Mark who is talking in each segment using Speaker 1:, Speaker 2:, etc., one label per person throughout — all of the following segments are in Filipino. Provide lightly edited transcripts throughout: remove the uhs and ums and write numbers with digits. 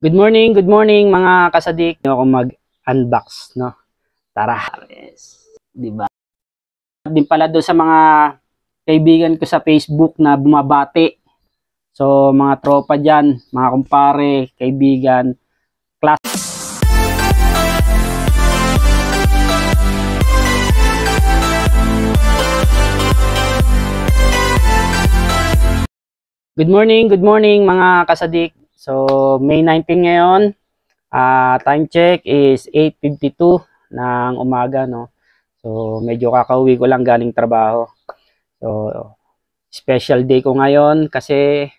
Speaker 1: Good morning mga kasadik. Ako mag-unbox, no? Tara. Yes. 'Di ba? Din pala do sa mga kaibigan ko sa Facebook na bumabati. So, mga tropa diyan, mga kumpare, kaibigan, class. Good morning mga kasadik. So, May 19 ngayon. Time check is 8:52 ng umaga, no? So, medyo kakauwi ko lang galing trabaho. So, special day ko ngayon kasi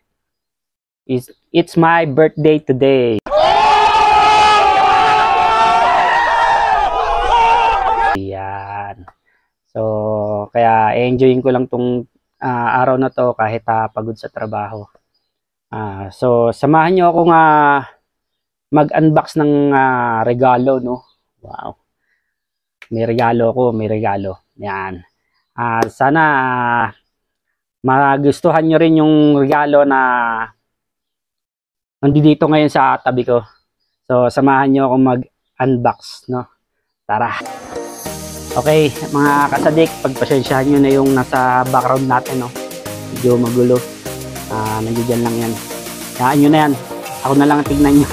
Speaker 1: it's my birthday today. Yan. So, kaya enjoying ko lang tong araw na to kahit pagod sa trabaho. So, samahan nyo akong mag-unbox ng regalo, no? Wow. May regalo ako, may regalo. Yan. Sana magustuhan nyo rin yung regalo na nandito ngayon sa tabi ko. So, samahan nyo akong mag-unbox, no? Tara. Okay, mga kasadik, pagpasensyahan nyo na yung nasa background natin, no? Medyo magulo. Nandiyan lang yan. Hayaan nyo na yan. Ako na lang tignan nyo.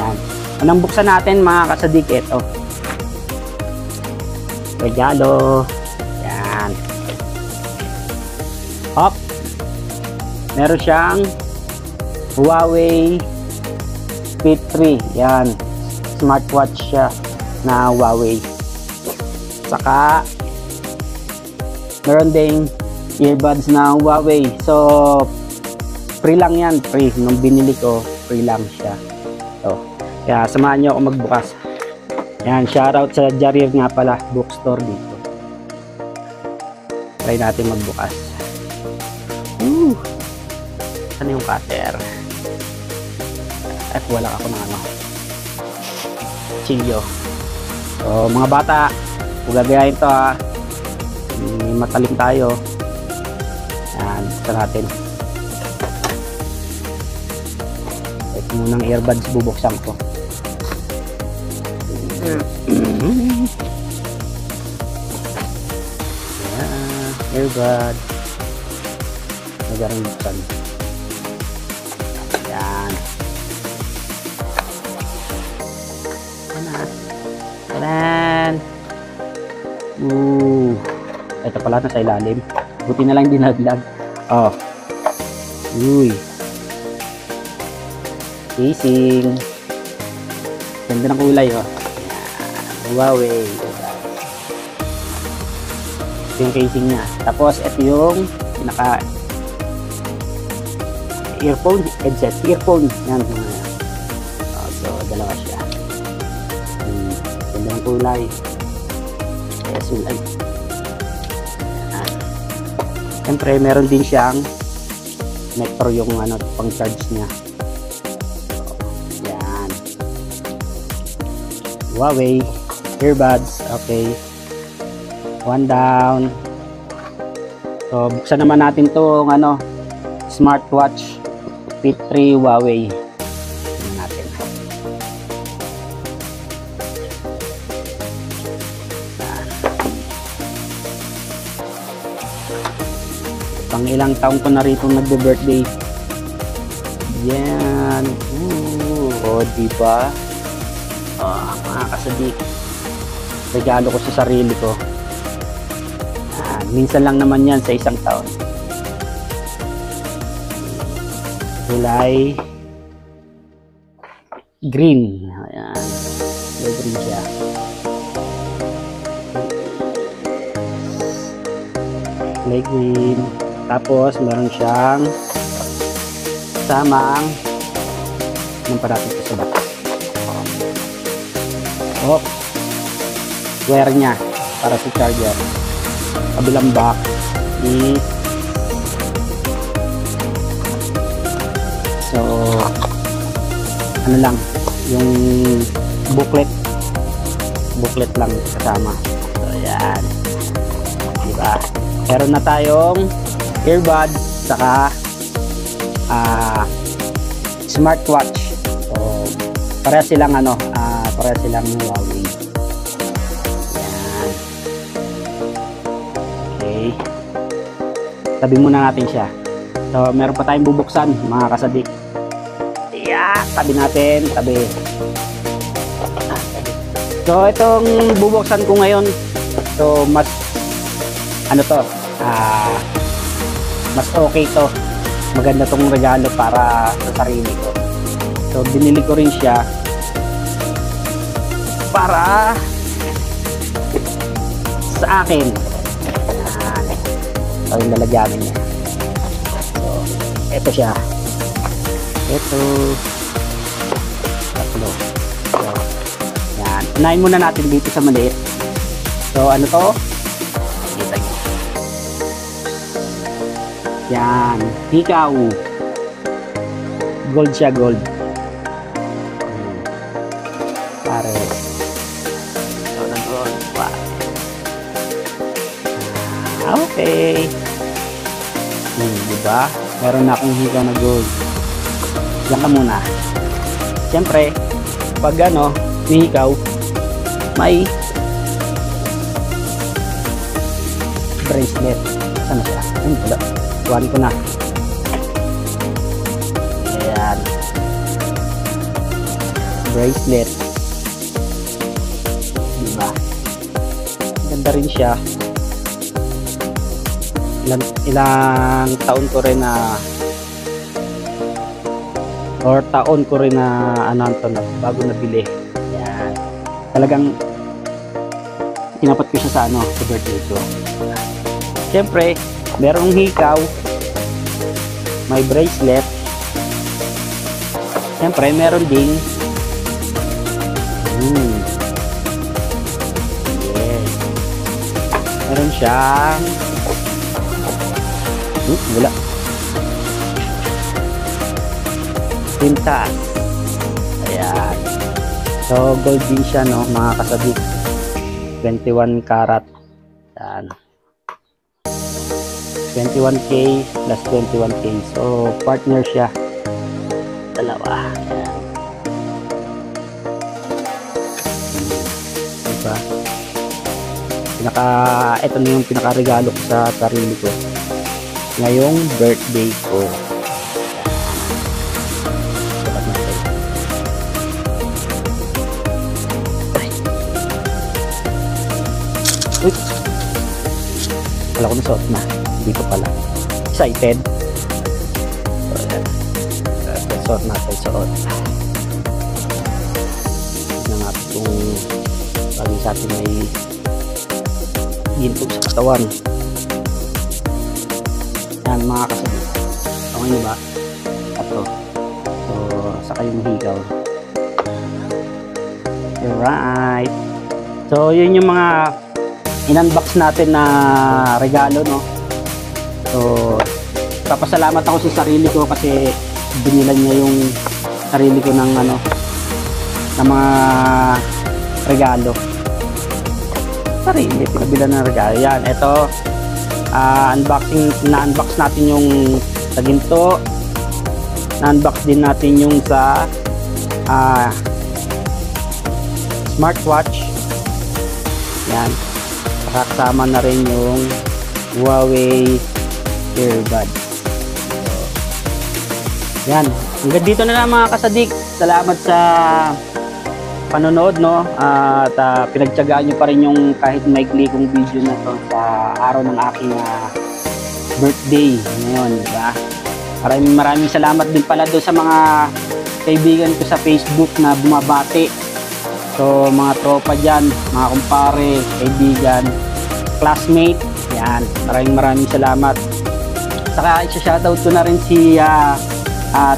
Speaker 1: Yan. Unang buksan natin mga kasadik, ito. Regalo. Yan. Hop. Meron siyang Huawei Speed 3. Yan. Smartwatch siya na Huawei. Saka meron ding earbuds na Huawei. So, free lang yan. Free. Nung binili ko, free lang siya. So, kaya samahan nyo ako magbukas. Yan, shoutout sa Jarir nga pala. Bookstore dito. Try natin magbukas. Ano yung cutter? At wala ako ng ano. Chilyo. So, mga bata, huwag gagayahin to may matalim tayo. Yan, buksan natin. Ito munang earbuds bubuksan ko. Yan, earbuds. Magaling buksan. Yan. Tadan! Ito pala na sa ilalim. Buti na lang dinaglag. Oh. Uy. Casing. Ganda ng kulay, oh. Huawei. Ito yung casing niya. Tapos, ito yung pinaka earphone, headset, earphone. Yan. So, dalawa siya. Ganda ng kulay. Kaya sulay. Siyempre, meron din siyang metro yung ano, pang charge niya. So, yan. Huawei earbuds. Okay. One down. So, buksan naman natin itong ano, smartwatch Fit 3 Huawei. Tingnan natin. Pang ilang taong ko na rito nagbe-birthday. Yan. O, diba? Mga kasadik. Regalo ko sa sarili ko. Minsan lang naman yan sa isang taon. Kulay green. Ayan. Kulay green siya. Kulay green. Tapos, meron siyang samang ng parating sa box. Oh, wire niya para sa charger. Kabilang box is so, ano lang, yung booklet lang kasama. So, yan. Diba? Meron na tayong earbuds saka smartwatch. So, pareha silang pareha silang Huawei. Yan. Okay. Tabi muna natin siya. So, meron pa tayong bubuksan, mga kasadik. Yeah, tabi natin, tabi. So, itong bubuksan ko ngayon, so, mas mas okay to. Maganda tong regalo para sa sarili ko. So, binili ko rin siya para sa akin. So, yung lalagyanan niya. So, ito siya. Ito. Tatlo. So, yan. Unahin muna natin dito sa maliit. So, ano to? Kita niyo. Yan. Hikaw. Gold siya, gold. Pare. So, nag-gold pa. Okay. Diba? Meron na akong hikaw na gold. Diyan ka muna. Siyempre, pag may hikaw, may bracelet. Sana siya? Ayun pala. Tuwan ko na. Ayan. Bracelet. Diba? Ganda rin siya. Ilang taon ko rin na bago nabili. Yan. Talagang tinapat ko siya sa sa birthday ko. Siyempre, merong hikaw, may bracelet. Siyempre, meron ding yes. Meron siyang wala. Pintas. Ayan. So, gold din siya, no, mga kasabik. 21 karat. Ayan. 21K plus 21K. So, partner siya. Dalawa. Ayan. Diba? Ito na yung pinakaregalo ko sa sarili ko ngayong birthday ko. Uy! Wala ko na suot na. Dito pala. Excited. So, ayan. Suot natin. Suot. Tignan natin kung bagay sa atin may ginto sa katawan. Yan, mga kasabit. Okay na ba? Ito. So, saka yung higaw. Alright. So, yun yung mga in-unbox natin na regalo, no? So, papasalamat ako sa sarili ko kasi binilan niya yung sarili ko ng ng mga regalo. Sarili, pinabilan ng regalo. Yan, ito. Na-unbox natin yung sa ginto. Na-unbox din natin yung sa smartwatch. Yan. Kasama na rin yung Huawei earbud. So, yan. Hanggang dito na lang, mga kasadik. Salamat sa panonood, no? At pinagtiyagaan nyo pa rin yung kahit maikli kong video na to sa araw ng aking birthday ngayon, diba? Maraming salamat din pala doon sa mga kaibigan ko sa Facebook na bumabati. So, mga tropa dyan, mga kumpare, kaibigan, classmate, yan. Maraming salamat. Saka isa-shoutout ko na rin si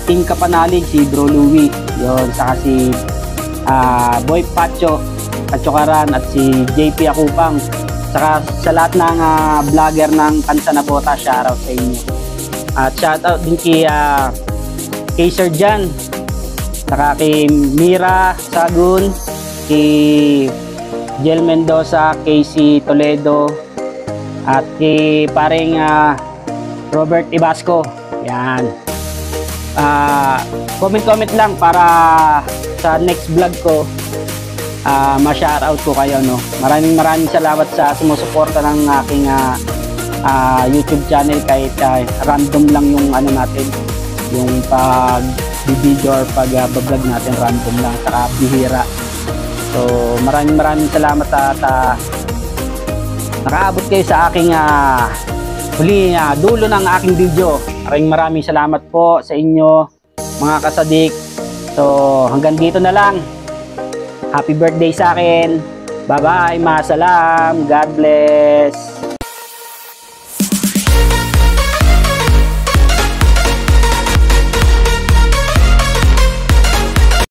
Speaker 1: Team Kapanalig, si Bro Louie, yun, saka si Boy Pacho Karan at si JP Akupang, saka sa lahat ng vlogger ng Kansa na Bota, shoutout sa inyo. At shoutout din kay Sir Jan, saka kay Mira Sagun, kay Jel Mendoza, Casey Toledo, at kay paring Robert Ibasco. Yan. comment lang para sa next vlog ko ma-shoutout ko kayo, no. Maraming salamat sa sumusuporta ng aking YouTube channel, kahit random lang yung ano natin, yung pag video or pag vlog natin, random lang, saka bihira. So maraming salamat at nakaabot kayo sa aking huli dulo ng aking video. Maraming salamat po sa inyo mga kasadik. So hanggang dito na lang. Happy birthday sa akin. Bye bye, maasalam. God bless.